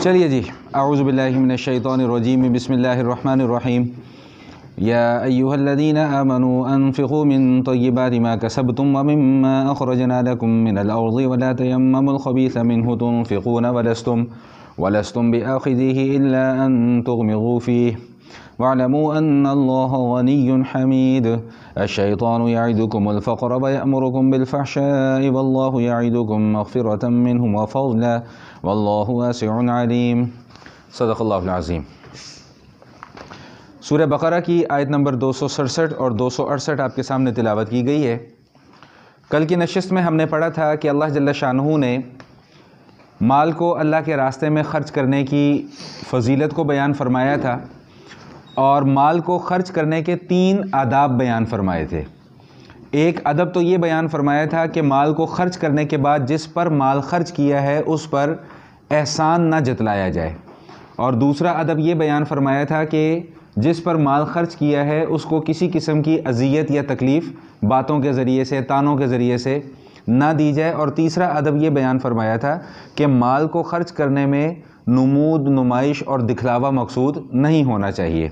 چلیے جی، اعوذ باللہ من الشیطان الرجیم، بسم اللہ الرحمن الرحیم۔ یا ایہا الذین آمنوا انفقوا من طیبات ما کسبتم ومما اخرجنا لکم من الارض ولا تیمموا الخبیث منہ تنفقون ولستم بآخذیہ الا ان تغمضوا فیہ واعلموا ان اللہ غنی حمید۔ الشیطان یعدکم الفقر ویأمرکم بالفحشاء واللہ یعدکم مغفرة منہ وفضلا واللہ واسع علیم۔ صدق اللہ العظیم۔ سورہ بقرہ کی آیت نمبر 267 اور 268 آپ کے سامنے تلاوت کی گئی ہے۔ کل کی نشست میں ہم نے پڑھا تھا کہ اللہ جل شانہ نے مال کو اللہ کے راستے میں خرچ کرنے کی فضیلت کو بیان فرمایا تھا، اور مال کو خرچ کرنے کے 3 آداب بیان فرمائے تھے۔ ایک ادب تو یہ بیان فرمایا تھا کہ مال کو خرچ کرنے کے بعد جس پر مال خرچ کیا ہے اس پر احسان نہ جتلایا جائے، اور دوسرا ادب یہ بیان فرمایا تھا کہ جس پر مال خرچ کیا ہے اس کو کسی قسم کی اذیت یا تکلیف باتوں کے ذریعے سے، تانوں کے ذریعے سے نہ دی جائے، اور تیسرا ادب یہ بیان فرمایا تھا کہ مال کو خرچ کرنے میں نمود، نمائش اور دکھلاوا مقصود نہیں ہونا چاہیے۔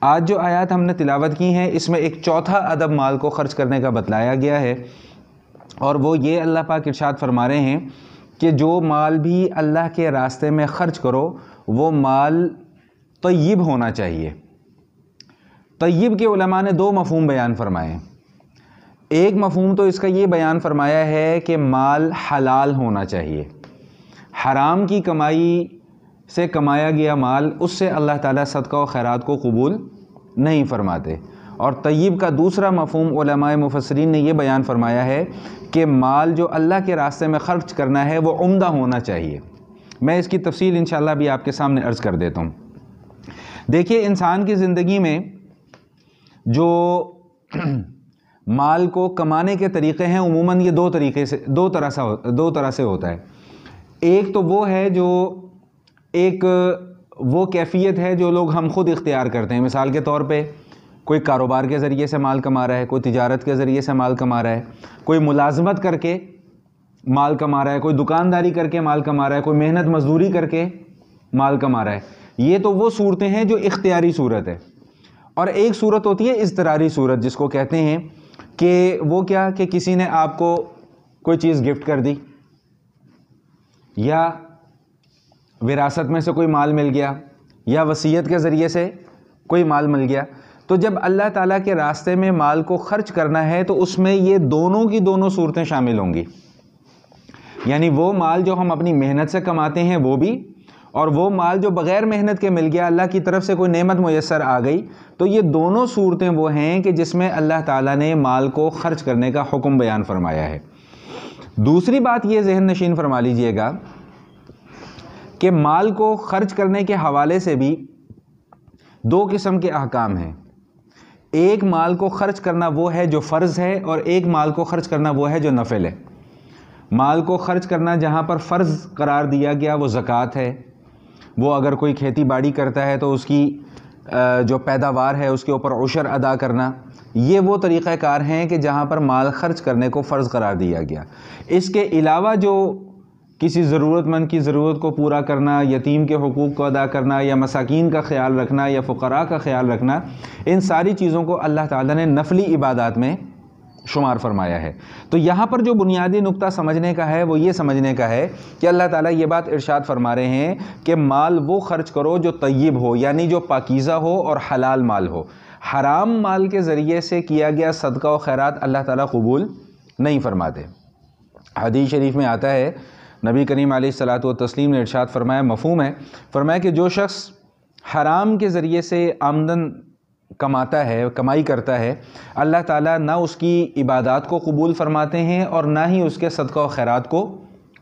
آج جو آیات ہم نے تلاوت کی ہیں اس میں ایک چوتھا ادب مال کو خرچ کرنے کا بتلایا گیا ہے، اور وہ یہ اللہ پاک ارشاد فرما رہے ہیں کہ جو مال بھی اللہ کے راستے میں خرچ کرو وہ مال طیب ہونا چاہیے۔ طیب کے علماء نے 2 مفہوم بیان فرمائے۔ ایک مفہوم تو اس کا یہ بیان فرمایا ہے کہ مال حلال ہونا چاہیے، حرام کی کمائی سے کمایا گیا مال اس سے اللہ تعالیٰ صدقہ و خیرات کو قبول نہیں فرماتے۔ اور طیب کا دوسرا مفہوم علماء مفسرین نے یہ بیان فرمایا ہے کہ مال جو اللہ کے راستے میں خرچ کرنا ہے وہ عمدہ ہونا چاہیے۔ میں اس کی تفصیل انشاءاللہ بھی آپ کے سامنے عرض کر دیتا ہوں۔ دیکھیے، انسان کی زندگی میں جو مال کو کمانے کے طریقے ہیں عموماً یہ دو طرح سے ہوتا ہے۔ ایک تو وہ ہے جو وہ کیفیت ہے جو لوگ ہم خود اختیار کرتے ہیں۔ مثال کے طور پہ کوئی کاروبار کے ذریعے سے مال کما رہا ہے، کوئی تجارت کے ذریعے سے مال کما رہا ہے، کوئی ملازمت کر کے مال کما رہا ہے، کوئی دکانداری کر کے مال کما رہا ہے، کوئی محنت مزدوری کر کے مال کما رہا ہے۔ یہ تو وہ صورتیں ہیں جو اختیاری صورت ہے، اور ایک صورت ہوتی ہے اضطراری صورت، جس کو کہتے ہیں کہ وہ کیا کہ کسی نے آپ کو کوئی چیز گفٹ کر دی، یا وراثت میں سے کوئی مال مل گیا، یا وصیت کے ذریعے سے کوئی مال مل گیا۔ تو جب اللہ تعالیٰ کے راستے میں مال کو خرچ کرنا ہے تو اس میں یہ دونوں کی دونوں صورتیں شامل ہوں گی، یعنی وہ مال جو ہم اپنی محنت سے کماتے ہیں وہ بھی، اور وہ مال جو بغیر محنت کے مل گیا، اللہ کی طرف سے کوئی نعمت میسر آ گئی، تو یہ دونوں صورتیں وہ ہیں کہ جس میں اللہ تعالیٰ نے مال کو خرچ کرنے کا حکم بیان فرمایا ہے۔ دوسری بات یہ ذہن نشین فرما لیجئے گا کہ مال کو خرچ کرنے کے حوالے سے بھی 2 قسم کے احکام ہیں۔ ایک مال کو خرچ کرنا وہ ہے جو فرض ہے، اور ایک مال کو خرچ کرنا وہ ہے جو نفل ہے۔ مال کو خرچ کرنا جہاں پر فرض قرار دیا گیا وہ زکوٰۃ ہے۔ وہ اگر کوئی کھیتی باڑی کرتا ہے تو اس کی جو پیداوار ہے اس کے اوپر عشر ادا کرنا، یہ وہ طریقہ کار ہیں کہ جہاں پر مال خرچ کرنے کو فرض قرار دیا گیا۔ اس کے علاوہ جو کسی ضرورت مند کی ضرورت کو پورا کرنا، یتیم کے حقوق کو ادا کرنا، یا مساکین کا خیال رکھنا، یا فقراء کا خیال رکھنا، ان ساری چیزوں کو اللہ تعالیٰ نے نفلی عبادات میں شمار فرمایا ہے۔ تو یہاں پر جو بنیادی نقطہ سمجھنے کا ہے وہ یہ سمجھنے کا ہے کہ اللہ تعالیٰ یہ بات ارشاد فرما رہے ہیں کہ مال وہ خرچ کرو جو طیب ہو، یعنی جو پاکیزہ ہو اور حلال مال ہو۔ حرام مال کے ذریعے سے کیا گیا صدقہ و خیرات اللہ تعالیٰ قبول نہیں فرماتے۔ حدیث شریف میں آتا ہے، نبی کریم علیہ الصلاۃ والتسلیم نے ارشاد فرمایا، مفہوم ہے، فرمایا کہ جو شخص حرام کے ذریعے سے آمدن کماتا ہے، کمائی کرتا ہے، اللہ تعالیٰ نہ اس کی عبادات کو قبول فرماتے ہیں اور نہ ہی اس کے صدقہ و خیرات کو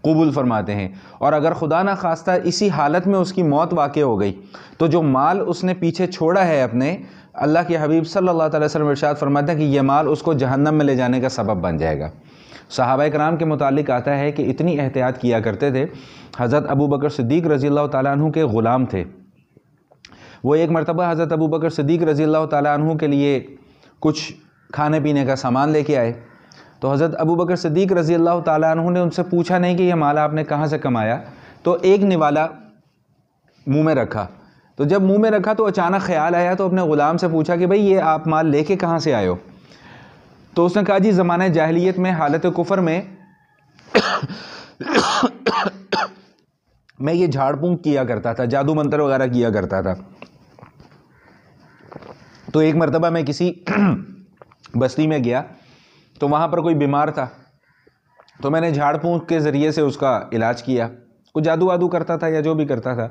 قبول فرماتے ہیں۔ اور اگر خدا نہ خواستہ اسی حالت میں اس کی موت واقع ہو گئی تو جو مال اس نے پیچھے چھوڑا ہے اپنے، اللہ کے حبیب صلی اللہ علیہ وسلم ارشاد فرماتے ہیں کہ یہ مال اس کو جہنم میں لے جانے کا سبب بن جائے گا۔ صحابہ کرام کے متعلق آتا ہے کہ اتنی احتیاط کیا کرتے تھے۔ حضرت ابو بکر صدیق رضی اللہ تعالیٰ عنہ کے غلام تھے۔ وہ ایک مرتبہ حضرت ابو بکر صدیق رضی اللہ تعالیٰ عنہ کے لیے کچھ کھانے پینے کا سامان لے کے آئے، تو حضرت ابو بکر صدیق رضی اللہ تعالیٰ عنہ نے ان سے پوچھا نہیں کہ یہ مال آپ نے کہاں سے کمایا، تو ایک نوالا منہ میں رکھا. تو جب منہ میں رکھا تو اچانک خیال آیا تو اپنے غلام سے پوچھا کہ بھئی یہ آپ مال لے کے کہاں سے آئے ہو؟ تو اس نے کہا جی زمانہ جاہلیت میں حالت کفر میں میں یہ جھاڑ پونک کیا کرتا تھا، جادو منتر وغیرہ کیا کرتا تھا. تو ایک مرتبہ میں کسی بستی میں گیا تو وہاں پر کوئی بیمار تھا، تو میں نے جھاڑ پونک کے ذریعے سے اس کا علاج کیا. کوئی جادو وادو کرتا تھا یا جو بھی کرتا تھا.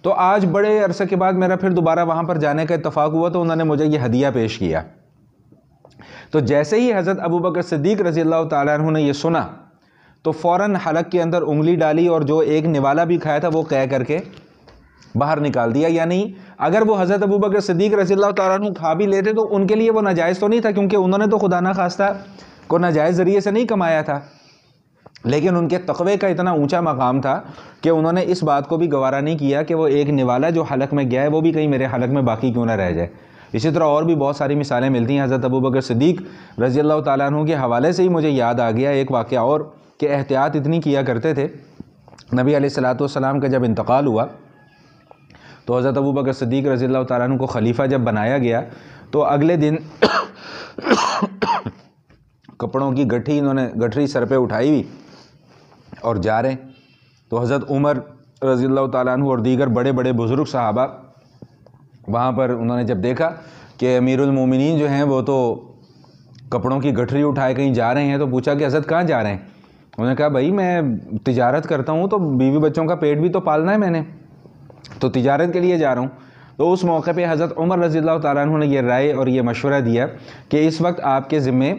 تو آج بڑے عرصے کے بعد میرا پھر دوبارہ وہاں پر جانے کا اتفاق ہوا تو انہوں نے مجھے یہ ہدیہ پیش کیا. تو جیسے ہی حضرت ابو بکر صدیق رضی اللہ تعالیٰ عنہ نے یہ سنا تو فوراً حلق کے اندر انگلی ڈالی اور جو ایک نوالا بھی کھایا تھا وہ قے کر کے باہر نکال دیا. یعنی اگر وہ حضرت ابو بکر صدیق رضی اللہ تعالیٰ عنہ کھا بھی لیتے تو ان کے لیے وہ ناجائز تو نہیں تھا، کیونکہ انہوں نے تو خدا نہ خواستہ کو ناجائز ذریعے سے نہیں کمایا تھا، لیکن ان کے تقوی کا اتنا اونچا مقام تھا کہ انہوں نے اس بات کو بھی گوارا نہیں کیا کہ وہ ایک نوالا جو حلق میں گیا ہے وہ بھی کہیں میرے حلق میں باقی کیوں نہ رہ جائے. اسی طرح اور بھی بہت ساری مثالیں ملتی ہیں. حضرت ابو بکر صدیق رضی اللہ تعالیٰ عنہ کے حوالے سے ہی مجھے یاد آ گیا ایک واقعہ اور کہ احتیاط اتنی کیا کرتے تھے. نبی علیہ الصلوۃ والسلام کا جب انتقال ہوا تو حضرت ابو بکر صدیق رضی اللہ تعالیٰ عنہ کو خلیفہ جب بنایا گیا تو اگلے دن کپڑوں کی گٹھری سر پہ اٹھائی ہوئی اور جا رہے ہیں. تو حضرت عمر رضی اللہ تعالیٰ عنہ اور دیگر بڑے بڑے بزرگ صحابہ وہاں پر انہوں نے جب دیکھا کہ امیر المومنین جو ہیں وہ تو کپڑوں کی گٹھری اٹھائے کہیں جا رہے ہیں تو پوچھا کہ حضرت کہاں جا رہے ہیں؟ انہوں نے کہا بھائی میں تجارت کرتا ہوں تو بیوی بچوں کا پیٹ بھی تو پالنا ہے میں نے، تو تجارت کے لیے جا رہا ہوں. تو اس موقع پہ حضرت عمر رضی اللہ تعالیٰ عنہ نے یہ رائے اور یہ مشورہ دیا کہ اس وقت آپ کے ذمے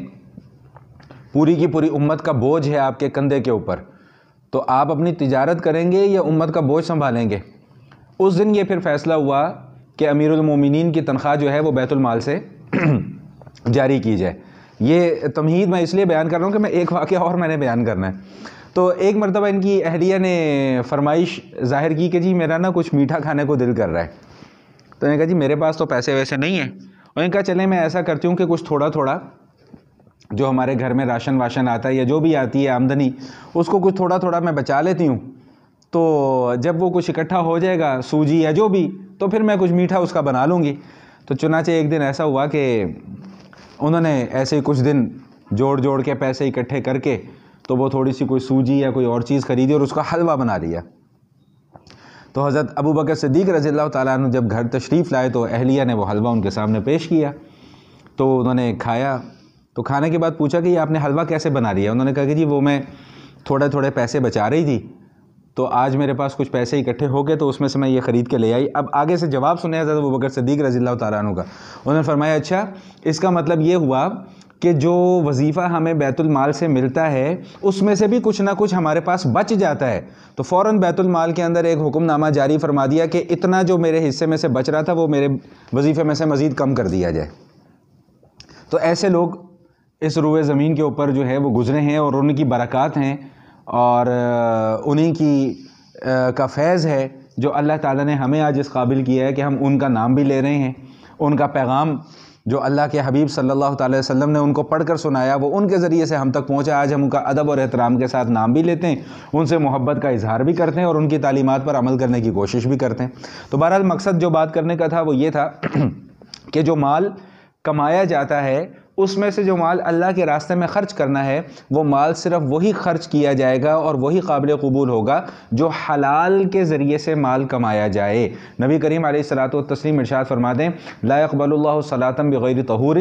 پوری کی پوری امت کا بوجھ ہے آپ کے کندھے کے اوپر، تو آپ اپنی تجارت کریں گے یا امت کا بوجھ سنبھالیں گے؟ اس دن یہ پھر فیصلہ ہوا کہ امیر المومنین کی تنخواہ جو ہے وہ بیت المال سے جاری کی جائے. یہ تمہید میں اس لیے بیان کر رہا ہوں کہ میں ایک واقعہ اور میں نے بیان کرنا ہے. تو ایک مرتبہ ان کی اہلیہ نے فرمائش ظاہر کی کہ جی میرا نا کچھ میٹھا کھانے کو دل کر رہا ہے. تو انہوں نے کہا جی میرے پاس تو پیسے ویسے نہیں ہیں. اور ان کہا چلیں میں ایسا کرتی ہوں کہ کچھ تھوڑا تھوڑا جو ہمارے گھر میں راشن واشن آتا ہے یا جو بھی آتی ہے آمدنی اس کو کچھ تھوڑا تھوڑا میں بچا لیتی ہوں، تو جب وہ کچھ اکٹھا ہو جائے گا سوجی یا جو بھی تو پھر میں کچھ میٹھا اس کا بنا لوں گی. تو چنانچہ ایک دن ایسا ہوا کہ انہوں نے ایسے ہی کچھ دن جوڑ کے پیسے اکٹھے کر کے تو وہ تھوڑی سی کوئی سوجی یا کوئی اور چیز خریدی اور اس کا حلوہ بنا لیا. تو حضرت ابو بکر صدیق رضی اللہ تعالیٰ عنہ جب گھر تشریف لائے تو اہلیہ نے وہ حلوہ ان کے سامنے پیش کیا. تو انہوں نے کھایا. تو کھانے کے بعد پوچھا کہ یہ آپ نے حلوہ کیسے بنا لیا؟ انہوں نے کہا کہ جی وہ میں تھوڑے پیسے بچا رہی تھی تو آج میرے پاس کچھ پیسے اکٹھے ہو گئے تو اس میں سے میں یہ خرید کے لے آئی. اب آگے سے جواب سنے حضرت ابوبکر صدیق رضی اللہ تعالیٰ عنہ کا. انہوں نے فرمایا اچھا اس کا مطلب یہ ہوا کہ جو وظیفہ ہمیں بیت المال سے ملتا ہے اس میں سے بھی کچھ نہ کچھ ہمارے پاس بچ جاتا ہے. تو فوراً بیت المال کے اندر ایک حکم نامہ جاری فرما دیا کہ اتنا جو میرے حصے میں سے بچ رہا تھا وہ میرے وظیفے میں سے مزید کم کر دیا جائے. تو ایسے لوگ اس روئے زمین کے اوپر جو ہے وہ گزرے ہیں اور ان کی برکات ہیں اور انہی کی کا فیض ہے جو اللہ تعالیٰ نے ہمیں آج اس قابل کیا ہے کہ ہم ان کا نام بھی لے رہے ہیں. ان کا پیغام جو اللہ کے حبیب صلی اللہ تعالی وسلم نے ان کو پڑھ کر سنایا وہ ان کے ذریعے سے ہم تک پہنچا. آج ہم ان کا ادب اور احترام کے ساتھ نام بھی لیتے ہیں، ان سے محبت کا اظہار بھی کرتے ہیں اور ان کی تعلیمات پر عمل کرنے کی کوشش بھی کرتے ہیں. تو بہرحال مقصد جو بات کرنے کا تھا وہ یہ تھا کہ جو مال کمایا جاتا ہے اس میں سے جو مال اللہ کے راستے میں خرچ کرنا ہے وہ مال صرف وہی خرچ کیا جائے گا اور وہی قابل قبول ہوگا جو حلال کے ذریعے سے مال کمایا جائے. نبی کریم علیہ الصلوۃ والتسلیم ارشاد فرماتے ہیں لا يقبل اللہ صلاۃ بغیر طہور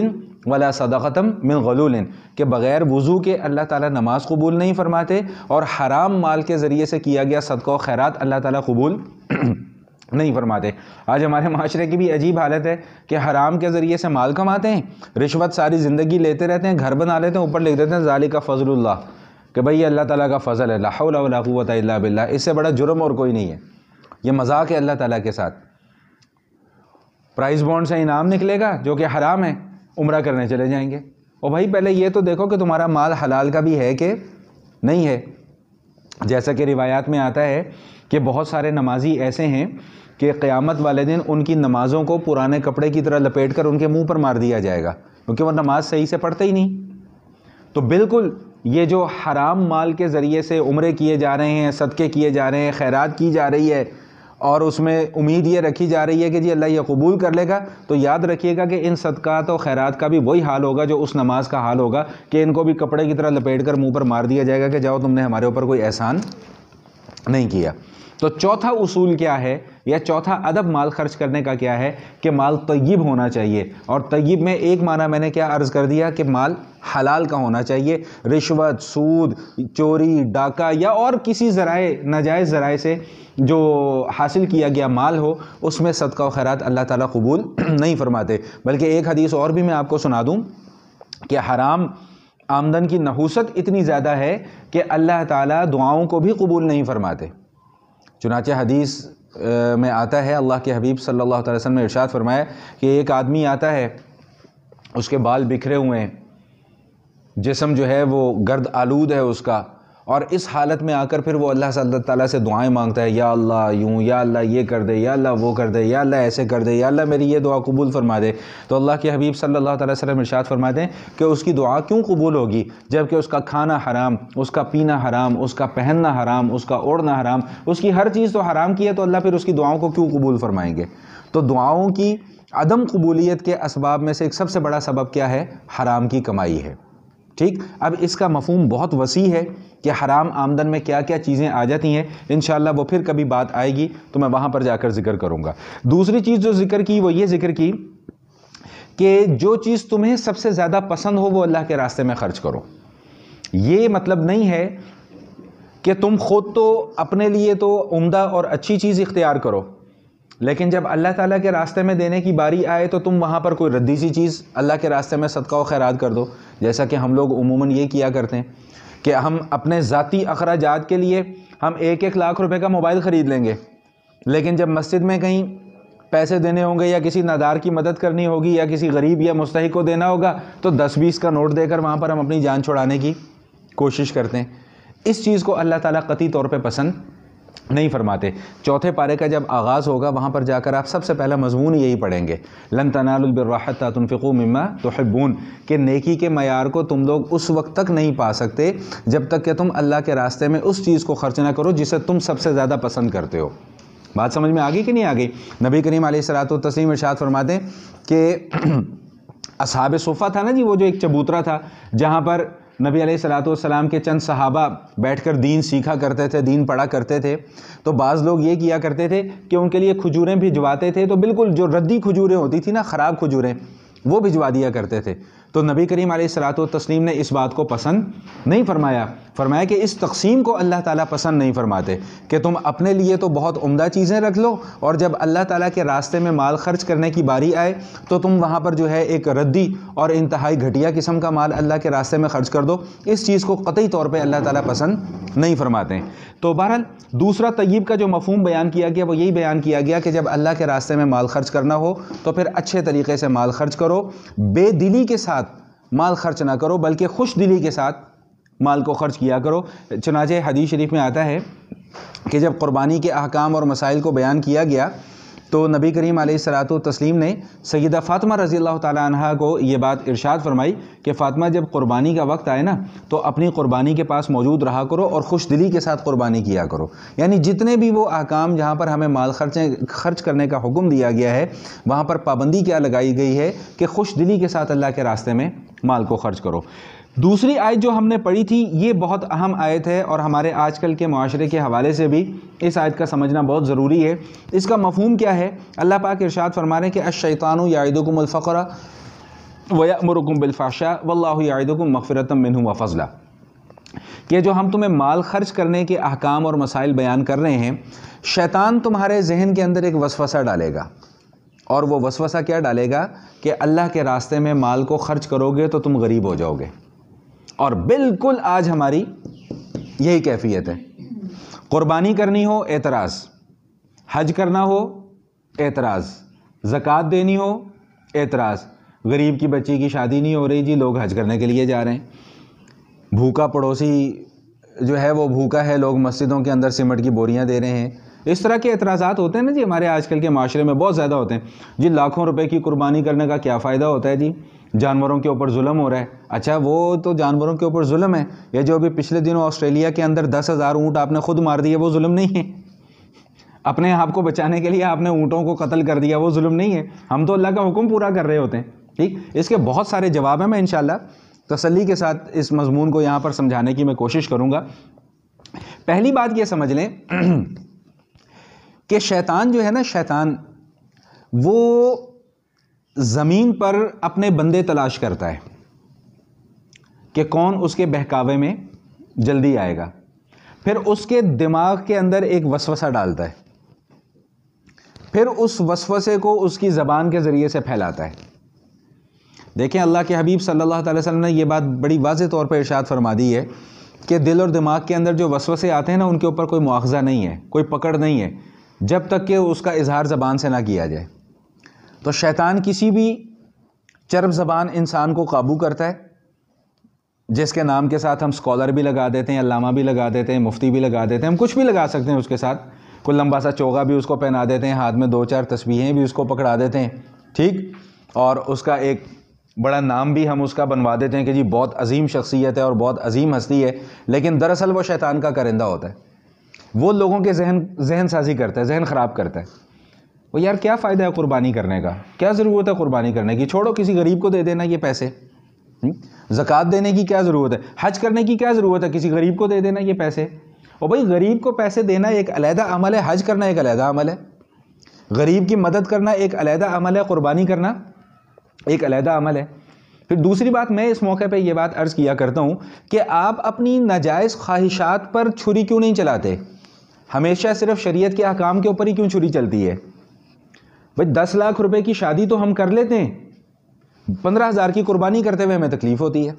ولا صدقۃ من غلول، کہ بغیر وضو کے اللہ تعالیٰ نماز قبول نہیں فرماتے اور حرام مال کے ذریعے سے کیا گیا صدقہ و خیرات اللہ تعالیٰ قبول نہیں فرماتے. آج ہمارے معاشرے کی بھی عجیب حالت ہے کہ حرام کے ذریعے سے مال کماتے ہیں، رشوت ساری زندگی لیتے رہتے ہیں، گھر بنا لیتے ہیں، اوپر لکھ دیتے ہیں ذالک فضل اللہ، کہ بھئی یہ اللہ تعالیٰ کا فضل ہے، لا حول ولا قوت الا باللہ. اس سے بڑا جرم اور کوئی نہیں ہے. یہ مذاق ہے اللہ تعالیٰ کے ساتھ. پرائز بانڈ سے انعام نکلے گا جو کہ حرام ہے، عمرہ کرنے چلے جائیں گے. اور بھائی پہلے یہ تو دیکھو کہ تمہارا مال حلال کا بھی ہے کہ نہیں ہے. جیسا کہ روایات میں آتا ہے کہ بہت سارے نمازی ایسے ہیں کہ قیامت والے دن ان کی نمازوں کو پرانے کپڑے کی طرح لپیٹ کر ان کے منہ پر مار دیا جائے گا کیونکہ وہ نماز صحیح سے پڑھتے ہی نہیں. تو بالکل یہ جو حرام مال کے ذریعے سے عمرے کیے جا رہے ہیں، صدقے کیے جا رہے ہیں، خیرات کی جا رہی ہے اور اس میں امید یہ رکھی جا رہی ہے کہ جی اللہ یہ قبول کر لے گا، تو یاد رکھیے گا کہ ان صدقات و خیرات کا بھی وہی حال ہوگا جو اس نماز کا حال ہوگا، کہ ان کو بھی کپڑے کی طرح لپیٹ کر منہ پر مار دیا جائے گا کہ جاؤ تم نے ہمارے اوپر کوئی احسان نہیں کیا۔ تو چوتھا اصول کیا ہے، یا چوتھا ادب مال خرچ کرنے کا کیا ہے کہ مال طیب ہونا چاہیے، اور طیب میں ایک معنی میں نے کیا عرض کر دیا کہ مال حلال کا ہونا چاہیے، رشوت، سود، چوری، ڈاکہ یا اور کسی ذرائع ناجائز ذرائع سے جو حاصل کیا گیا مال ہو، اس میں صدقہ و خیرات اللہ تعالیٰ قبول نہیں فرماتے۔ بلکہ ایک حدیث اور بھی میں آپ کو سنا دوں کہ حرام آمدن کی نحوست اتنی زیادہ ہے کہ اللہ تعالیٰ دعاؤں کو بھی قبول نہیں فرماتے۔ چنانچہ حدیث میں آتا ہے، اللہ کے حبیب صلی اللہ علیہ وسلم نے ارشاد فرمایا کہ ایک آدمی آتا ہے، اس کے بال بکھرے ہوئے ہیں، جسم جو ہے وہ گرد آلود ہے اس کا، اور اس حالت میں آ کر پھر وہ اللہ تعالیٰ سے دعائیں مانگتا ہے، یا اللہ یوں، یا اللہ یہ کر دے، یا اللہ وہ کر دے، یا اللہ ایسے کر دے، یا اللہ میری یہ دعا قبول فرما دے۔ تو اللہ کے حبیب صلی اللہ علیہ وسلم ارشاد فرماتے ہیں کہ اس کی دعا کیوں قبول ہوگی جب کہ اس کا کھانا حرام، اس کا پینا حرام، اس کا پہننا حرام، اس کا اوڑھنا حرام، اس کی ہر چیز تو حرام کی ہے، تو اللہ پھر اس کی دعاؤں کو کیوں قبول فرمائیں گے؟ تو دعاؤں کی عدم قبولیت کے اسباب میں سے ایک سب سے بڑا سبب کیا ہے؟ حرام کی کمائی ہے۔ ٹھیک، اب اس کا مفہوم بہت وسیع ہے کہ حرام آمدن میں کیا کیا چیزیں آ جاتی ہیں، انشاءاللہ وہ پھر کبھی بات آئے گی تو میں وہاں پر جا کر ذکر کروں گا۔ دوسری چیز جو ذکر کی وہ یہ ذکر کی کہ جو چیز تمہیں سب سے زیادہ پسند ہو وہ اللہ کے راستے میں خرچ کرو۔ یہ مطلب نہیں ہے کہ تم خود تو اپنے لیے تو عمدہ اور اچھی چیز اختیار کرو، لیکن جب اللہ تعالیٰ کے راستے میں دینے کی باری آئے تو تم وہاں پر کوئی ردی سی چیز اللہ کے راستے میں صدقہ و خیرات کر دو۔ جیسا کہ ہم لوگ عموماً یہ کیا کرتے ہیں کہ ہم اپنے ذاتی اخراجات کے لیے ہم 1-1 لاکھ روپے کا موبائل خرید لیں گے، لیکن جب مسجد میں کہیں پیسے دینے ہوں گے یا کسی نادار کی مدد کرنی ہوگی یا کسی غریب یا مستحق کو دینا ہوگا تو 10-20 کا نوٹ دے کر وہاں پر ہم اپنی جان چھڑانے کی کوشش کرتے ہیں۔ اس چیز کو اللہ تعالیٰ قطعی طور پہ پسند نہیں فرماتے۔ چوتھے پارے کا جب آغاز ہوگا وہاں پر جا کر آپ سب سے پہلا مضمون یہی پڑھیں گے، لن تنالوا البر حتی تنفقوا مما تحبون، کہ نیکی کے معیار کو تم لوگ اس وقت تک نہیں پا سکتے جب تک کہ تم اللہ کے راستے میں اس چیز کو خرچ نہ کرو جسے تم سب سے زیادہ پسند کرتے ہو۔ بات سمجھ میں آ گئی کہ نہیں آ گئی؟ نبی کریم علیہ الصلوۃ والتسلیم ارشاد فرماتے ہیں کہ اصحاب صفہ تھا نا جی، وہ جو ایک چبوترا تھا جہاں پر نبی علیہ الصلوۃ والسلام کے چند صحابہ بیٹھ کر دین سیکھا کرتے تھے، دین پڑھا کرتے تھے، تو بعض لوگ یہ کیا کرتے تھے کہ ان کے لیے کھجوریں بھجواتے تھے، تو بالکل جو ردی کھجوریں ہوتی تھی نا، خراب کھجوریں، وہ بھجوا دیا کرتے تھے۔ تو نبی کریم علیہ الصلوۃ والتسلیم نے اس بات کو پسند نہیں فرمایا، فرمایا کہ اس تقسیم کو اللہ تعالیٰ پسند نہیں فرماتے کہ تم اپنے لیے تو بہت عمدہ چیزیں رکھ لو اور جب اللہ تعالیٰ کے راستے میں مال خرچ کرنے کی باری آئے تو تم وہاں پر جو ہے ایک ردی اور انتہائی گھٹیا قسم کا مال اللہ کے راستے میں خرچ کر دو۔ اس چیز کو قطعی طور پہ اللہ تعالیٰ پسند نہیں فرماتے ہیں۔ تو بہرحال دوسرا طیب کا جو مفہوم بیان کیا گیا وہ یہی بیان کیا گیا کہ جب اللہ کے راستے میں مال خرچ کرنا ہو تو پھر اچھے طریقے سے مال خرچ کرو، بے دلی کے ساتھ مال خرچ نہ کرو بلکہ خوش دلی کے ساتھ مال کو خرچ کیا کرو۔ چنانچہ حدیث شریف میں آتا ہے کہ جب قربانی کے احکام اور مسائل کو بیان کیا گیا تو نبی کریم علیہ الصلوۃ والتسلیم نے سیدہ فاطمہ رضی اللہ تعالی عنہا کو یہ بات ارشاد فرمائی کہ فاطمہ جب قربانی کا وقت آئے نا تو اپنی قربانی کے پاس موجود رہا کرو اور خوش دلی کے ساتھ قربانی کیا کرو۔ یعنی جتنے بھی وہ احکام جہاں پر ہمیں مال خرچ کرنے کا حکم دیا گیا ہے وہاں پر پابندی کیا لگائی گئی ہے کہ خوش دلی کے ساتھ اللہ کے راستے میں مال کو خرچ کرو۔ دوسری آیت جو ہم نے پڑھی تھی یہ بہت اہم آیت ہے اور ہمارے آج کل کے معاشرے کے حوالے سے بھی اس آیت کا سمجھنا بہت ضروری ہے۔ اس کا مفہوم کیا ہے؟ اللہ پاک ارشاد فرما رہے ہیں کہ الشیطان یعدکم الفقر ویأمرکم بالفحشاء واللہ یعدکم مغفرۃ منہ وفضلا، کہ جو ہم تمہیں مال خرچ کرنے کے احکام اور مسائل بیان کر رہے ہیں، شیطان تمہارے ذہن کے اندر ایک وسوسہ ڈالے گا، اور وہ وسوسہ کیا ڈالے گا کہ اللہ کے راستے میں مال کو خرچ کرو گے تو تم غریب ہو جاؤ گے۔ اور بالکل آج ہماری یہی کیفیت ہے، قربانی کرنی ہو اعتراض، حج کرنا ہو اعتراض، زکوٰۃ دینی ہو اعتراض، غریب کی بچی کی شادی نہیں ہو رہی جی لوگ حج کرنے کے لیے جا رہے ہیں، بھوکا پڑوسی جو ہے وہ بھوکا ہے لوگ مسجدوں کے اندر سیمنٹ کی بوریاں دے رہے ہیں۔ اس طرح کے اعتراضات ہوتے ہیں نا جی، ہمارے آج کل کے معاشرے میں بہت زیادہ ہوتے ہیں جی۔ لاکھوں روپے کی قربانی کرنے کا کیا فائدہ ہوتا ہے جی، جانوروں کے اوپر ظلم ہو رہا ہے۔ اچھا وہ تو جانوروں کے اوپر ظلم ہے، یہ جو ابھی پچھلے دنوں آسٹریلیا کے اندر 10,000 اونٹ آپ نے خود مار دیے وہ ظلم نہیں ہے؟ اپنے آپ کو بچانے کے لیے آپ نے اونٹوں کو قتل کر دیا، وہ ظلم نہیں ہے؟ ہم تو اللہ کا حکم پورا کر رہے ہوتے ہیں. ٹھیک، اس کے بہت سارے جواب ہیں، میں انشاءاللہ تسلی کے ساتھ اس مضمون کو یہاں پر سمجھانے کی میں کوشش کروں گا. پہلی بات یہ سمجھ لیں کہ شیطان جو ہے نا، شیطان وہ زمین پر اپنے بندے تلاش کرتا ہے کہ کون اس کے بہکاوے میں جلدی آئے گا. پھر اس کے دماغ کے اندر ایک وسوسہ ڈالتا ہے، پھر اس وسوسے کو اس کی زبان کے ذریعے سے پھیلاتا ہے. دیکھیں اللہ کے حبیب صلی اللہ علیہ وسلم نے یہ بات بڑی واضح طور پر ارشاد فرما دی ہے کہ دل اور دماغ کے اندر جو وسوسے آتے ہیں نا، ان کے اوپر کوئی مواخذہ نہیں ہے، کوئی پکڑ نہیں ہے، جب تک کہ اس کا اظہار زبان سے نہ کیا جائے. تو شیطان کسی بھی چرب زبان انسان کو قابو کرتا ہے، جس کے نام کے ساتھ ہم اسکالر بھی لگا دیتے ہیں، علامہ بھی لگا دیتے ہیں، مفتی بھی لگا دیتے ہیں، ہم کچھ بھی لگا سکتے ہیں اس کے ساتھ. کوئی لمبا سا چوغا بھی اس کو پہنا دیتے ہیں، ہاتھ میں 2-4 تسبیحیں بھی اس کو پکڑا دیتے ہیں. ٹھیک، اور اس کا ایک بڑا نام بھی ہم اس کا بنوا دیتے ہیں کہ جی بہت عظیم شخصیت ہے اور بہت عظیم ہستی ہے، لیکن دراصل وہ شیطان کا کرندہ ہوتا ہے. وہ لوگوں کے ذہن سازی کرتا ہے، ذہن خراب کرتا ہے. وہ یار کیا فائدہ ہے قربانی کرنے کا، کیا ضرورت ہے قربانی کرنے کی، چھوڑو کسی غریب کو دے دینا یہ پیسے. زکوٰۃ دینے کی کیا ضرورت ہے، حج کرنے کی کیا ضرورت ہے، کسی غریب کو دے دینا یہ پیسے. اور بھائی غریب کو پیسے دینا ایک علیحدہ عمل ہے، حج کرنا ایک علیحدہ عمل ہے، غریب کی مدد کرنا ایک علیحدہ عمل ہے، قربانی کرنا ایک علیحدہ عمل ہے. پھر دوسری بات، میں اس موقع پہ یہ بات عرض کیا کرتا ہوں کہ آپ اپنی ناجائز خواہشات پر چھری کیوں نہیں چلاتے؟ ہمیشہ صرف شریعت کے احکام کے اوپر ہی کیوں چھری چلتی ہے؟ بھائی 10 لاکھ روپے کی شادی تو ہم کر لیتے ہیں، 15,000 کی قربانی کرتے ہوئے ہمیں تکلیف ہوتی ہے.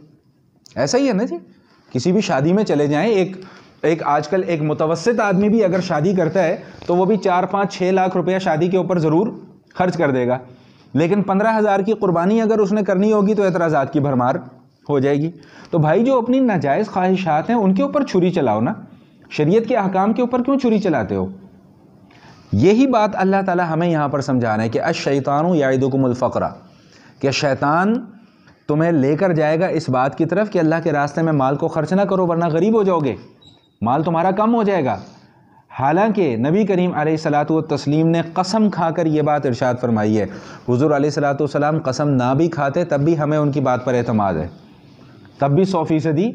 ایسا ہی ہے نا جی، کسی بھی شادی میں چلے جائیں، ایک آج کل ایک متوسط آدمی بھی اگر شادی کرتا ہے تو وہ بھی 4-5-6 لاکھ روپیہ شادی کے اوپر ضرور خرچ کر دے گا، لیکن 15,000 کی قربانی اگر اس نے کرنی ہوگی تو اعتراضات کی بھرمار ہو جائے گی. تو بھائی جو اپنی ناجائز خواہشات ہیں ان کے اوپر چھری چلاؤ نا، شریعت کے احکام کے اوپر کیوں چھری چلاتے ہو؟ یہی بات اللہ تعالی ہمیں یہاں پر سمجھا رہے ہیں کہ الشیطان یعدکم الفقر، کہ شیطان تمہیں لے کر جائے گا اس بات کی طرف کہ اللہ کے راستے میں مال کو خرچ نہ کرو ورنہ غریب ہو جاؤ گے، مال تمہارا کم ہو جائے گا. حالانکہ نبی کریم علیہ الصلاۃ والتسلیم نے قسم کھا کر یہ بات ارشاد فرمائی ہے. حضور علیہ الصلاۃ والسلام قسم نہ بھی کھاتے تب بھی ہمیں ان کی بات پر اعتماد ہے، تب بھی 100%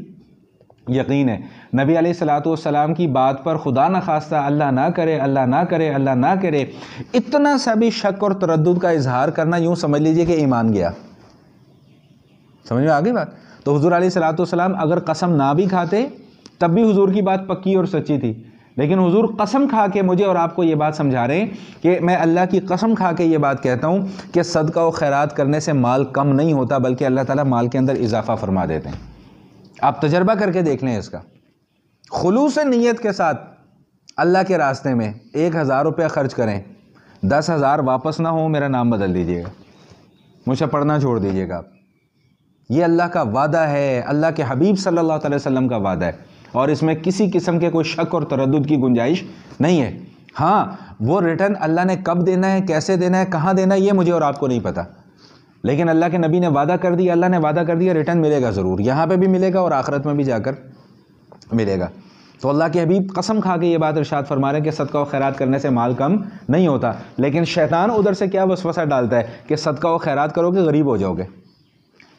یقین ہے. نبی علیہ الصلاۃ والسلام کی بات پر خدا نہ خواستہ اللہ نہ کرے، اللہ نہ کرے، اللہ نہ کرے، اتنا سا بھی شک اور تردد کا اظہار کرنا، یوں سمجھ لیجئے کہ ایمان گیا. سمجھ میں آگئی بات؟ تو حضور علیہ الصلاۃ والسلام اگر قسم نہ بھی کھاتے تب بھی حضور کی بات پکی اور سچی تھی، لیکن حضور قسم کھا کے مجھے اور آپ کو یہ بات سمجھا رہے ہیں کہ میں اللہ کی قسم کھا کے یہ بات کہتا ہوں کہ صدقہ و خیرات کرنے سے مال کم نہیں ہوتا، بلکہ اللہ تعالیٰ مال کے اندر اضافہ فرما دیتے ہیں. آپ تجربہ کر کے دیکھ لیں اس کا. خلوص نیت کے ساتھ اللہ کے راستے میں 1,000 روپیہ خرچ کریں، 10,000 واپس نہ ہو میرا نام بدل دیجیے گا، مجھ سے پڑھنا چھوڑ دیجیے گا. یہ اللہ کا وعدہ ہے، اللہ کے حبیب صلی اللہ علیہ وسلم کا وعدہ ہے، اور اس میں کسی قسم کے کوئی شک اور تردد کی گنجائش نہیں ہے. ہاں وہ ریٹرن اللہ نے کب دینا ہے، کیسے دینا ہے، کہاں دینا ہے، یہ مجھے اور آپ کو نہیں پتا، لیکن اللہ کے نبی نے وعدہ کر دیا، اللہ نے وعدہ کر دیا، ریٹرن ملے گا ضرور، یہاں پہ بھی ملے گا اور آخرت میں بھی جا کر ملے گا. تو اللہ کے حبیب قسم کھا کے یہ بات ارشاد فرما رہے ہیں کہ صدقہ و خیرات کرنے سے مال کم نہیں ہوتا. لیکن شیطان ادھر سے کیا وسوسہ ڈالتا ہے کہ صدقہ و خیرات کرو گے غریب ہو جاؤ گے،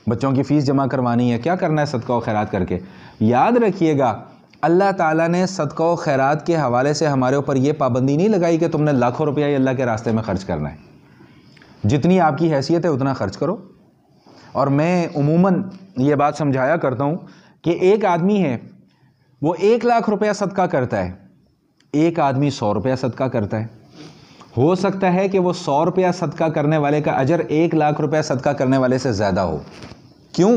بچوں کی فیس جمع کروانی ہے، کیا کرنا ہے صدقہ و خیرات کر کے. یاد رکھیے گا اللہ تعالیٰ نے صدقہ و خیرات کے حوالے سے ہمارے اوپر یہ پابندی نہیں لگائی کہ تم نے لاکھوں روپیہ اللہ کے راستے میں خرچ کرنا ہے. جتنی آپ کی حیثیت ہے اتنا خرچ کرو. اور میں عموماً یہ بات سمجھایا کرتا ہوں کہ ایک آدمی ہے وہ 1 لاکھ روپیہ صدقہ کرتا ہے، ایک آدمی 100 روپیہ صدقہ کرتا ہے. ہو سکتا ہے کہ وہ 100 روپیہ صدقہ کرنے والے کا اجر 1 لاکھ روپیہ صدقہ کرنے والے سے زیادہ ہو. کیوں؟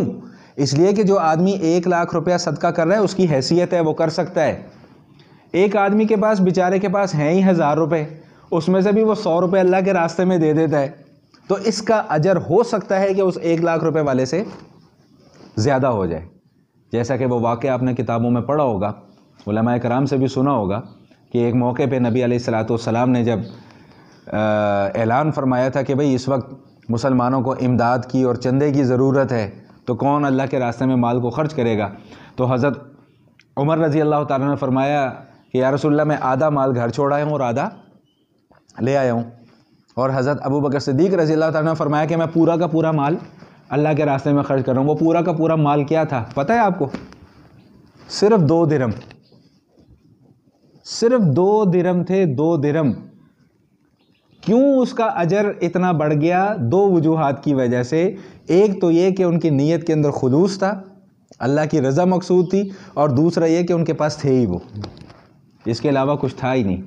اس لیے کہ جو آدمی 1 لاکھ روپیہ صدقہ کر رہا ہے اس کی حیثیت ہے، وہ کر سکتا ہے. ایک آدمی کے پاس بیچارے کے پاس ہیں ہی 1000 روپے، اس میں سے بھی وہ 100 روپے اللہ کے راستے میں دے دیتا ہے، تو اس کا اجر ہو سکتا ہے کہ اس 1 لاکھ روپے والے سے زیادہ ہو جائے. جیسا کہ وہ واقعہ آپ نے کتابوں میں پڑھا ہوگا، علماء کرام سے بھی سنا ہوگا کہ ایک موقع پہ نبی علیہ الصلاۃ والسلام نے جب اعلان فرمایا تھا کہ بھئی اس وقت مسلمانوں کو امداد کی اور چندے کی ضرورت ہے تو کون اللہ کے راستے میں مال کو خرچ کرے گا. تو حضرت عمر رضی اللہ تعالیٰ نے فرمایا کہ یا رسول اللہ میں آدھا مال گھر چھوڑا ہوں اور آدھا لے آیا ہوں. اور حضرت ابو بکر صدیق رضی اللہ تعالیٰ نے فرمایا کہ میں پورا کا پورا مال اللہ کے راستے میں خرچ کر رہا ہوں. وہ پورا کا پورا مال کیا تھا پتہ ہے آپ کو؟ صرف 2 درہم. صرف 2 درہم تھے, 2 درہم. کیوں اس کا اجر اتنا بڑھ گیا؟ 2 وجوہات کی وجہ سے. ایک تو یہ کہ ان کی نیت کے اندر خلوص تھا, اللہ کی رضا مقصود تھی, اور دوسرا یہ کہ ان کے پاس تھے ہی وہ, اس کے علاوہ کچھ تھا ہی نہیں.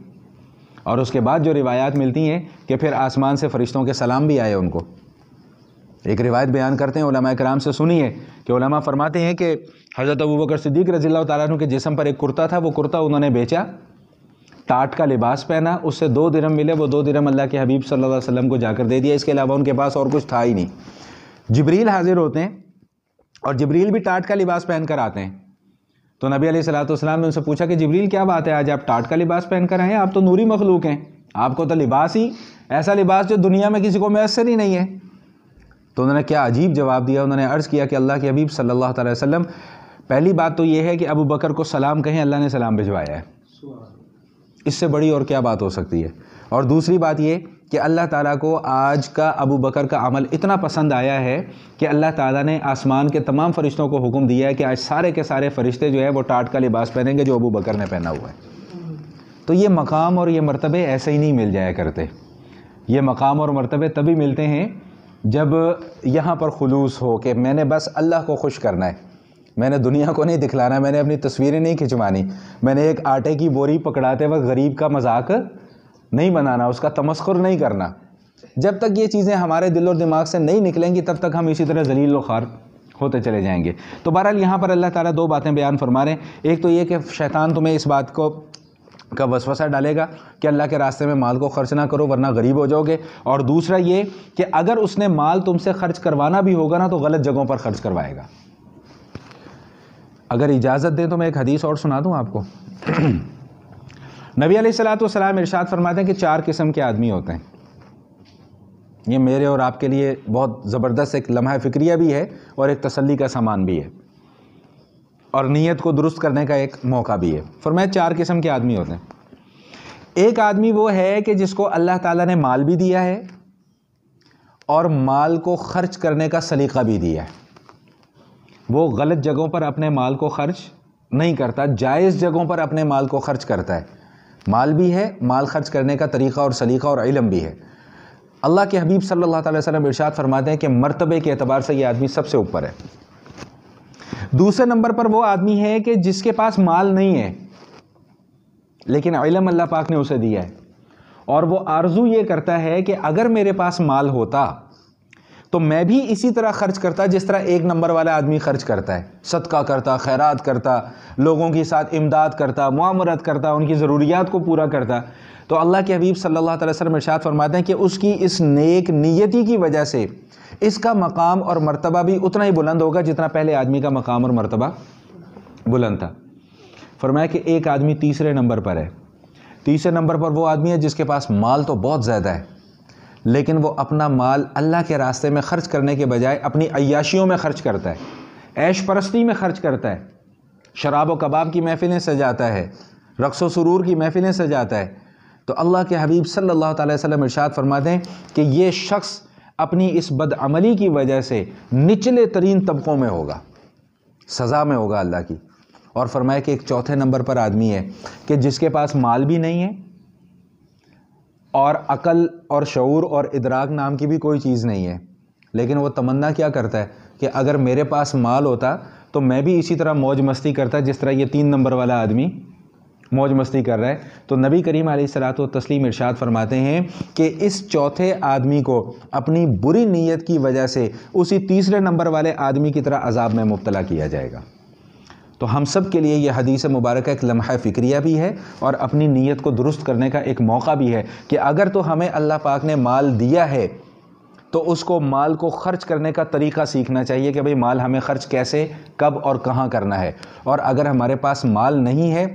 اور اس کے بعد جو روایات ملتی ہیں کہ پھر آسمان سے فرشتوں کے سلام بھی آئے ان کو. ایک روایت بیان کرتے ہیں علماء کرام سے, سنیے کہ علماء فرماتے ہیں کہ حضرت ابوبکر صدیق رضی اللہ تعالیٰ عنہ کے جسم پر ایک کرتا تھا, وہ کرتا انہوں نے بیچا, ٹاٹ کا لباس پہنا, اس سے 2 درہم ملے, وہ 2 درہم اللہ کے حبیب صلی اللہ علیہ وسلم کو جا کر دے دیا. اس کے علاوہ ان کے پاس اور کچھ تھا ہی نہیں. جبریل حاضر ہوتے ہیں اور جبریل بھی ٹاٹ کا لباس پہن کر آتے ہیں. تو نبی علیہ الصلوۃ والسلام نے ان سے پوچھا کہ جبریل کیا بات ہے, آج آپ ٹاٹ کا لباس پہن کر آئے ہیں؟ آپ تو نوری مخلوق ہیں, آپ کو تو لباس ہی ایسا لباس جو دنیا میں کسی کو میسر ہی نہیں ہے. تو انہوں نے کیا عجیب جواب دیا. انہوں نے عرض کیا کہ اللہ کے حبیب صلی اللہ تعالی وسلم, پہلی بات تو یہ ہے کہ ابو بکر کو سلام کہیں, اللہ نے سلام بھجوایا ہے, اس سے بڑی اور کیا بات ہو سکتی ہے. اور دوسری بات یہ کہ اللہ تعالیٰ کو آج کا ابو بکر کا عمل اتنا پسند آیا ہے کہ اللہ تعالیٰ نے آسمان کے تمام فرشتوں کو حکم دیا ہے کہ آج سارے کے سارے فرشتے جو ہے وہ ٹاٹ کا لباس پہنیں گے جو ابو بکر نے پہنا ہوا ہے. تو یہ مقام اور یہ مرتبے ایسے ہی نہیں مل جایا کرتے. یہ مقام اور مرتبے تبھی ملتے ہیں جب یہاں پر خلوص ہو کہ میں نے بس اللہ کو خوش کرنا ہے, میں نے دنیا کو نہیں دکھلانا, میں نے اپنی تصویریں نہیں کھنچوانی, میں نے ایک آٹے کی بوری پکڑاتے وقت غریب کا مذاق نہیں بنانا, اس کا تمسخر نہیں کرنا. جب تک یہ چیزیں ہمارے دل اور دماغ سے نہیں نکلیں گی تب تک ہم اسی طرح ذلیل و خوار ہوتے چلے جائیں گے. تو بہرحال یہاں پر اللہ تعالیٰ 2 باتیں بیان فرما رہے ہیں. ایک تو یہ کہ شیطان تمہیں اس بات کا وسوسہ ڈالے گا کہ اللہ کے راستے میں مال کو خرچ نہ کرو ورنہ غریب ہو جاؤ گے. اور دوسرا یہ کہ اگر اس نے مال تم سے خرچ کروانا بھی ہوگا نا تو غلط جگہوں پر خرچ کروائے گا. اگر اجازت دیں تو میں ایک حدیث اور سنا دوں آپ کو. نبی علیہ الصلوۃ والسلام ارشاد فرماتے ہیں کہ 4 قسم کے آدمی ہوتے ہیں. یہ میرے اور آپ کے لیے بہت زبردست ایک لمحہ فکریہ بھی ہے اور ایک تسلی کا سامان بھی ہے اور نیت کو درست کرنے کا ایک موقع بھی ہے. فرمایا 4 قسم کے آدمی ہوتے ہیں. ایک آدمی وہ ہے کہ جس کو اللہ تعالیٰ نے مال بھی دیا ہے اور مال کو خرچ کرنے کا سلیقہ بھی دیا ہے. وہ غلط جگہوں پر اپنے مال کو خرچ نہیں کرتا, جائز جگہوں پر اپنے مال کو خرچ کرتا ہے. مال بھی ہے, مال خرچ کرنے کا طریقہ اور سلیقہ اور علم بھی ہے. اللہ کے حبیب صلی اللہ تعالی وسلم ارشاد فرماتے ہیں کہ مرتبے کے اعتبار سے یہ آدمی سب سے اوپر ہے. دوسرے نمبر پر وہ آدمی ہے کہ جس کے پاس مال نہیں ہے لیکن علم اللہ پاک نے اسے دیا ہے اور وہ آرزو یہ کرتا ہے کہ اگر میرے پاس مال ہوتا تو میں بھی اسی طرح خرچ کرتا جس طرح 1 نمبر والا آدمی خرچ کرتا ہے, صدقہ کرتا, خیرات کرتا, لوگوں کے ساتھ امداد کرتا, معامرات کرتا, ان کی ضروریات کو پورا کرتا. تو اللہ کے حبیب صلی اللہ تعالی وسلم ارشاد فرماتے ہیں کہ اس کی اس نیک نیتی کی وجہ سے اس کا مقام اور مرتبہ بھی اتنا ہی بلند ہوگا جتنا پہلے آدمی کا مقام اور مرتبہ بلند تھا. فرمایا کہ ایک آدمی تیسرے نمبر پر ہے. تیسرے نمبر پر وہ آدمی ہے جس کے پاس مال تو بہت زیادہ ہے لیکن وہ اپنا مال اللہ کے راستے میں خرچ کرنے کے بجائے اپنی عیاشیوں میں خرچ کرتا ہے, عیش پرستی میں خرچ کرتا ہے, شراب و کباب کی محفلیں سجاتا ہے, رقص و سرور کی محفلیں سجاتا ہے. تو اللہ کے حبیب صلی اللہ تعالی وسلم ارشاد فرماتے ہیں کہ یہ شخص اپنی اس بدعملی کی وجہ سے نچلے ترین طبقوں میں ہوگا, سزا میں ہوگا اللہ کی. اور فرمایا کہ ایک چوتھے نمبر پر آدمی ہے کہ جس کے پاس مال بھی نہیں ہے اور عقل اور شعور اور ادراک نام کی بھی کوئی چیز نہیں ہے, لیکن وہ تمنا کیا کرتا ہے کہ اگر میرے پاس مال ہوتا تو میں بھی اسی طرح موج مستی کرتا جس طرح یہ 3 نمبر والا آدمی موج مستی کر رہا ہے. تو نبی کریم علیہ الصلوۃ والتسلیم ارشاد فرماتے ہیں کہ اس چوتھے آدمی کو اپنی بری نیت کی وجہ سے اسی تیسرے نمبر والے آدمی کی طرح عذاب میں مبتلا کیا جائے گا. تو ہم سب کے لیے یہ حدیث مبارکہ ایک لمحہ فکریہ بھی ہے اور اپنی نیت کو درست کرنے کا ایک موقع بھی ہے کہ اگر تو ہمیں اللہ پاک نے مال دیا ہے تو اس کو مال کو خرچ کرنے کا طریقہ سیکھنا چاہیے کہ بھئی مال ہمیں خرچ کیسے, کب اور کہاں کرنا ہے. اور اگر ہمارے پاس مال نہیں ہے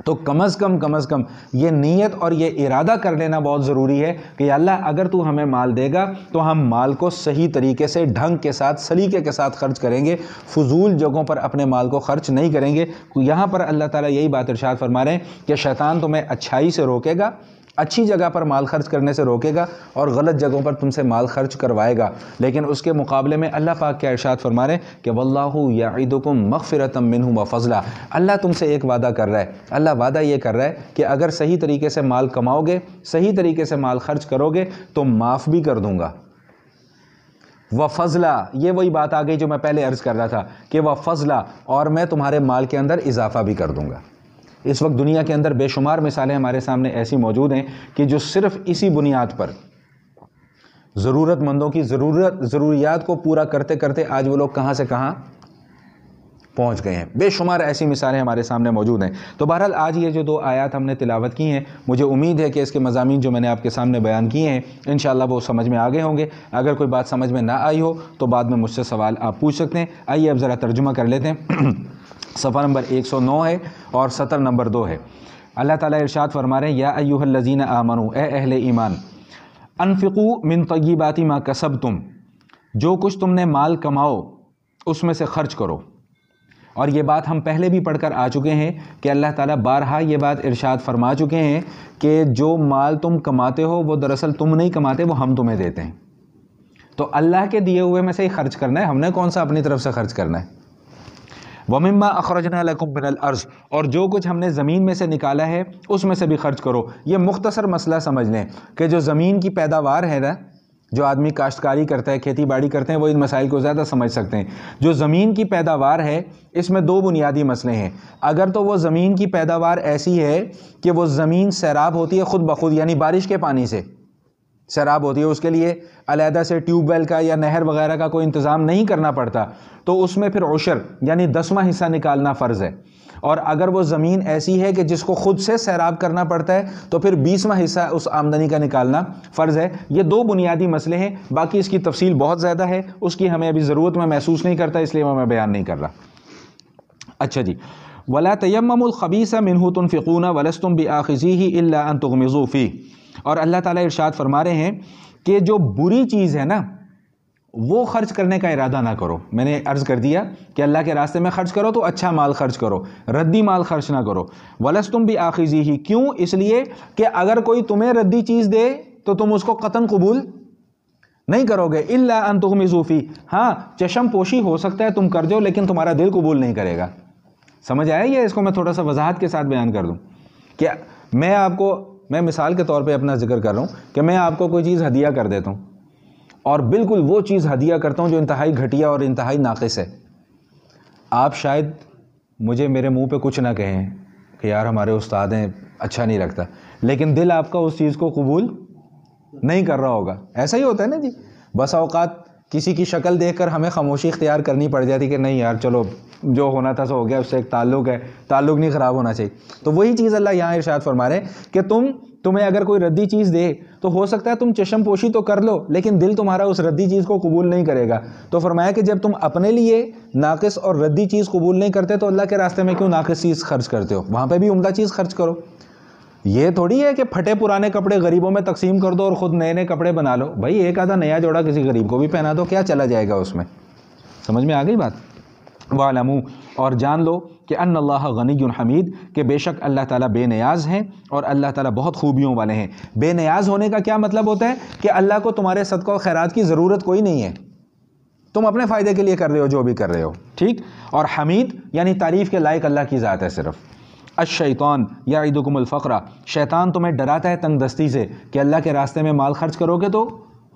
تو کم از کم یہ نیت اور یہ ارادہ کر لینا بہت ضروری ہے کہ اللہ اگر تو ہمیں مال دے گا تو ہم مال کو صحیح طریقے سے, ڈھنگ کے ساتھ, سلیقے کے ساتھ خرچ کریں گے, فضول جگہوں پر اپنے مال کو خرچ نہیں کریں گے. یہاں پر اللہ تعالیٰ یہی بات ارشاد فرما رہے ہیں کہ شیطان تمہیں اچھائی سے روکے گا, اچھی جگہ پر مال خرچ کرنے سے روکے گا اور غلط جگہوں پر تم سے مال خرچ کروائے گا. لیکن اس کے مقابلے میں اللہ پاک کیا ارشاد فرما رہے ہیں کہ واللہ یعدکم مغفرۃ منہ وفضلا. اللہ تم سے ایک وعدہ کر رہا ہے. اللہ وعدہ یہ کر رہا ہے کہ اگر صحیح طریقے سے مال کماؤ گے, صحیح طریقے سے مال خرچ کرو گے تو معاف بھی کر دوں گا. وفضلا, یہ وہی بات آ گئی جو میں پہلے عرض کر رہا تھا کہ وفضلا, اور میں تمہارے مال کے اندر اضافہ بھی کر دوں گا. اس وقت دنیا کے اندر بے شمار مثالیں ہمارے سامنے ایسی موجود ہیں کہ جو صرف اسی بنیاد پر ضرورت مندوں کی ضروریات کو پورا کرتے کرتے آج وہ لوگ کہاں سے کہاں پہنچ گئے ہیں. بے شمار ایسی مثالیں ہمارے سامنے موجود ہیں. تو بہرحال آج یہ جو 2 آیات ہم نے تلاوت کی ہیں, مجھے امید ہے کہ اس کے مضامین جو میں نے آپ کے سامنے بیان کیے ہیں انشاءاللہ وہ سمجھ میں آ گئے ہوں گے. اگر کوئی بات سمجھ میں نہ آئی ہو تو بعد میں مجھ سے سوال آپ پوچھ سکتے ہیں. آئیے اب ذرا ترجمہ کر لیتے ہیں. صفحہ نمبر 109 ہے اور سطر نمبر 2 ہے. اللہ تعالیٰ ارشاد فرما رہے ہیں یا ایھا الذین آمنوا, اے اہل ایمان, انفقوا من طیبات ما کسبتم, جو کچھ تم نے مال کماؤ اس میں سے خرچ کرو. اور یہ بات ہم پہلے بھی پڑھ کر آ چکے ہیں کہ اللہ تعالیٰ بارہا یہ بات ارشاد فرما چکے ہیں کہ جو مال تم کماتے ہو وہ دراصل تم نہیں کماتے, وہ ہم تمہیں دیتے ہیں. تو اللہ کے دیے ہوئے میں سے ہی خرچ کرنا ہے, ہم نے کون سا اپنی طرف سے خرچ کرنا ہے. وَمِمَّا أَخْرَجْنَا لَكُم مِّنَ الْأَرْضِ, اور جو کچھ ہم نے زمین میں سے نکالا ہے اس میں سے بھی خرچ کرو. یہ مختصر مسئلہ سمجھ لیں کہ جو زمین کی پیداوار ہے نا, جو آدمی کاشتکاری کرتا ہے, کھیتی باڑی کرتے ہیں, وہ ان مسائل کو زیادہ سمجھ سکتے ہیں. جو زمین کی پیداوار ہے اس میں 2 بنیادی مسئلے ہیں. اگر تو وہ زمین کی پیداوار ایسی ہے کہ وہ زمین سیراب ہوتی ہے خود بخود, یعنی بارش کے پانی سے سیراب ہوتی ہے, اس کے لیے علیحدہ سے ٹیوب ویل کا یا نہر وغیرہ کا کوئی انتظام نہیں کرنا پڑتا, تو اس میں پھر عشر یعنی 10واں حصہ نکالنا فرض ہے. اور اگر وہ زمین ایسی ہے کہ جس کو خود سے سیراب کرنا پڑتا ہے تو پھر 20واں حصہ اس آمدنی کا نکالنا فرض ہے. یہ 2 بنیادی مسئلے ہیں, باقی اس کی تفصیل بہت زیادہ ہے, اس کی ہمیں ابھی ضرورت میں محسوس نہیں کرتا, اس لیے میں بیان نہیں کر رہا. اچھا جی, وَلَا تَيَمَّمُوا الْخَبِيثَ مِنْهُ تُنْفِقُونَ وَلَسْتُمْ بِآخِذِيهِ إِلَّا أَن تُغْمِضُوا فِيهِ. اور اللہ تعالیٰ ارشاد فرما رہے ہیں کہ جو بری چیز ہے نا وہ خرچ کرنے کا ارادہ نہ کرو. میں نے عرض کر دیا کہ اللہ کے راستے میں خرچ کرو تو اچھا مال خرچ کرو, ردی مال خرچ نہ کرو. وَلَسْتُمْ بِآخِذِيهِ, کیوں؟ اس لیے کہ اگر کوئی تمہیں ردی چیز دے تو تم اس کو قطعاً قبول نہیں کرو گے. إِلَّا أَن تُغْمِضُوا فِيهِ, ہاں چشم پوشی ہو سکتا ہے تم کر جو, لیکن تمہارا دل قبول نہیں کرے گا. سمجھ آیا یہ؟ اس کو میں تھوڑا سا وضاحت کے ساتھ بیان کر دوں کہ میں مثال کے طور پہ اپنا ذکر کر رہا ہوں کہ میں آپ کو کوئی چیز ہدیہ کر دیتا ہوں اور بالکل وہ چیز ہدیہ کرتا ہوں جو انتہائی گھٹیا اور انتہائی ناقص ہے. آپ شاید مجھے میرے منہ پہ کچھ نہ کہیں کہ یار ہمارے استاد ہیں, اچھا نہیں لگتا, لیکن دل آپ کا اس چیز کو قبول نہیں کر رہا ہوگا. ایسا ہی ہوتا ہے نا جی. بس اوقات کسی کی شکل دیکھ کر ہمیں خاموشی اختیار کرنی پڑ جاتی کہ نہیں یار چلو جو ہونا تھا سو ہو گیا, اس سے ایک تعلق ہے, تعلق نہیں خراب ہونا چاہیے. تو وہی چیز اللہ یہاں ارشاد فرما رہے ہیں کہ تمہیں اگر کوئی ردی چیز دے تو ہو سکتا ہے تم چشم پوشی تو کر لو, لیکن دل تمہارا اس ردی چیز کو قبول نہیں کرے گا. تو فرمایا کہ جب تم اپنے لیے ناقص اور ردی چیز قبول نہیں کرتے تو اللہ کے راستے میں کیوں ناقص چیز خرچ کرتے ہو؟ وہاں پہ بھی عمدہ چیز خرچ کرو. یہ تھوڑی ہے کہ پھٹے پرانے کپڑے غریبوں میں تقسیم کر دو اور خود نئے نئے کپڑے بنا لو. بھائی ایک آدھا نیا جوڑا کسی غریب کو بھی پہنا دو, کیا چلا جائے گا اس میں؟ سمجھ میں آ گئی بات؟ وَاعْلَمُوا, اور جان لو کہ ان اللہ غنی حمید, کہ بے شک اللہ تعالیٰ بے نیاز ہیں اور اللہ تعالیٰ بہت خوبیوں والے ہیں. بے نیاز ہونے کا کیا مطلب ہوتا ہے کہ اللہ کو تمہارے صدقہ و خیرات کی ضرورت کوئی نہیں ہے, تم اپنے فائدے کے لیے کر رہے ہو جو بھی کر رہے ہو, ٹھیک. اور حمید یعنی تعریف کے لائق اللہ کی ذات ہے صرف. الشیطان یعدکم الفقر, شیطان تمہیں ڈراتا ہے تنگ دستی سے کہ اللہ کے راستے میں مال خرچ کرو گے تو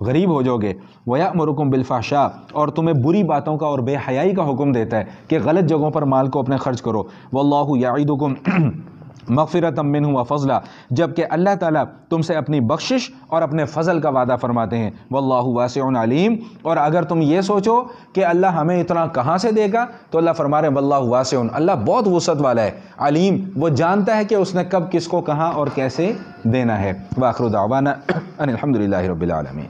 غریب ہو جاؤ گے. وَيَأْمُرُكُمْ بِالْفَحْشَاءِ, اور تمہیں بری باتوں کا اور بے حیائی کا حکم دیتا ہے کہ غلط جگہوں پر مال کو اپنے خرچ کرو. وَاللَّهُ يَعِدُكُمْ مغفرۃ منہ وفضلا, جبکہ اللہ تعالیٰ تم سے اپنی بخشش اور اپنے فضل کا وعدہ فرماتے ہیں. واللہ واسع علیم, اور اگر تم یہ سوچو کہ اللہ ہمیں اتنا کہاں سے دے گا تو اللہ فرما رہے ہیں واللہ واسع, اللہ بہت وسعت والا ہے. علیم, وہ جانتا ہے کہ اس نے کب کس کو کہاں اور کیسے دینا ہے. وآخر دعوانا ان الحمد للہ رب العالمین.